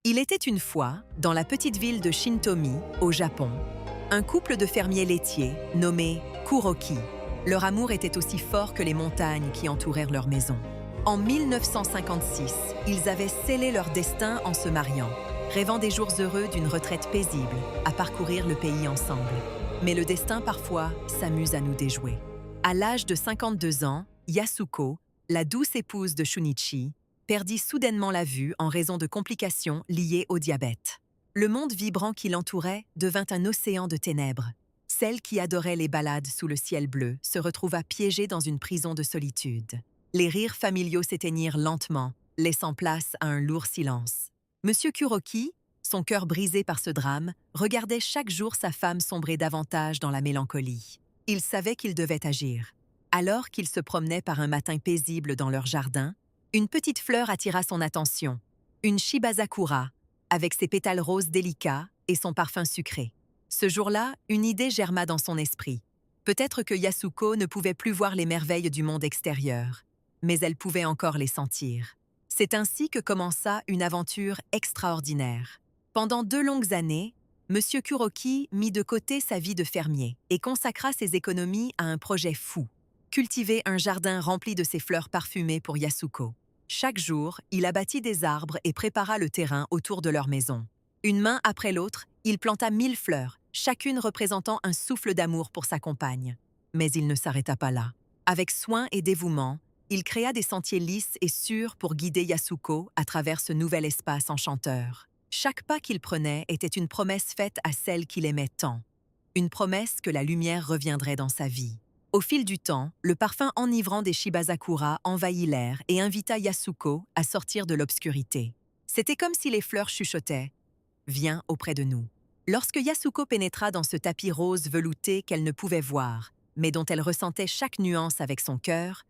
Il était une fois, dans la petite ville de Shintomi, au Japon, un couple de fermiers laitiers nommé Kuroki. Leur amour était aussi fort que les montagnes qui entourèrent leur maison. En 1956, ils avaient scellé leur destin en se mariant, rêvant des jours heureux d'une retraite paisible, à parcourir le pays ensemble. Mais le destin, parfois, s'amuse à nous déjouer. À l'âge de 52 ans, Yasuko, la douce épouse de Shunichi, perdit soudainement la vue en raison de complications liées au diabète. Le monde vibrant qui l'entourait devint un océan de ténèbres. Celle qui adorait les balades sous le ciel bleu se retrouva piégée dans une prison de solitude. Les rires familiaux s'éteignirent lentement, laissant place à un lourd silence. Monsieur Kuroki, son cœur brisé par ce drame, regardait chaque jour sa femme sombrer davantage dans la mélancolie. Il savait qu'il devait agir. Alors qu'il se promenait par un matin paisible dans leur jardin, une petite fleur attira son attention, une Shibazakura, avec ses pétales roses délicats et son parfum sucré. Ce jour-là, une idée germa dans son esprit. Peut-être que Yasuko ne pouvait plus voir les merveilles du monde extérieur, mais elle pouvait encore les sentir. C'est ainsi que commença une aventure extraordinaire. Pendant 2 longues années, Monsieur Kuroki mit de côté sa vie de fermier et consacra ses économies à un projet fou: cultiver un jardin rempli de ses fleurs parfumées pour Yasuko. Chaque jour, il abattit des arbres et prépara le terrain autour de leur maison. Une main après l'autre, il planta 1000 fleurs, chacune représentant un souffle d'amour pour sa compagne. Mais il ne s'arrêta pas là. Avec soin et dévouement, il créa des sentiers lisses et sûrs pour guider Yasuko à travers ce nouvel espace enchanteur. Chaque pas qu'il prenait était une promesse faite à celle qu'il aimait tant. Une promesse que la lumière reviendrait dans sa vie. Au fil du temps, le parfum enivrant des Shibazakura envahit l'air et invita Yasuko à sortir de l'obscurité. C'était comme si les fleurs chuchotaient « Viens auprès de nous ». Lorsque Yasuko pénétra dans ce tapis rose velouté qu'elle ne pouvait voir, mais dont elle ressentait chaque nuance avec son cœur,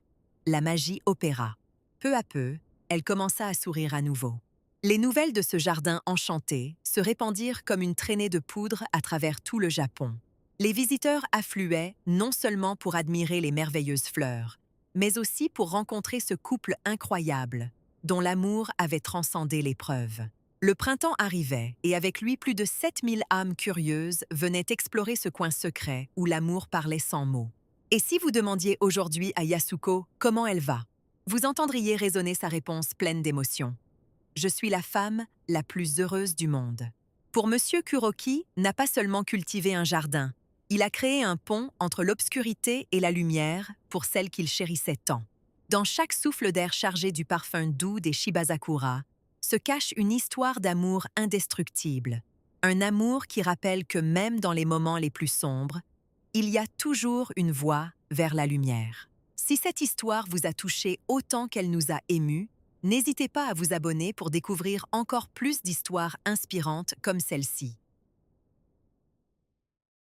la magie opéra. Peu à peu, elle commença à sourire à nouveau. Les nouvelles de ce jardin enchanté se répandirent comme une traînée de poudre à travers tout le Japon. Les visiteurs affluaient non seulement pour admirer les merveilleuses fleurs, mais aussi pour rencontrer ce couple incroyable, dont l'amour avait transcendé l'épreuve. Le printemps arrivait, et avec lui plus de 7000 âmes curieuses venaient explorer ce coin secret où l'amour parlait sans mots. Et si vous demandiez aujourd'hui à Yasuko comment elle va, vous entendriez résonner sa réponse pleine d'émotion. « Je suis la femme la plus heureuse du monde ». Pour Monsieur Kuroki n'a pas seulement cultivé un jardin, il a créé un pont entre l'obscurité et la lumière pour celle qu'il chérissait tant. Dans chaque souffle d'air chargé du parfum doux des Shibazakura se cache une histoire d'amour indestructible. Un amour qui rappelle que même dans les moments les plus sombres, il y a toujours une voie vers la lumière. Si cette histoire vous a touché autant qu'elle nous a émus, n'hésitez pas à vous abonner pour découvrir encore plus d'histoires inspirantes comme celle-ci.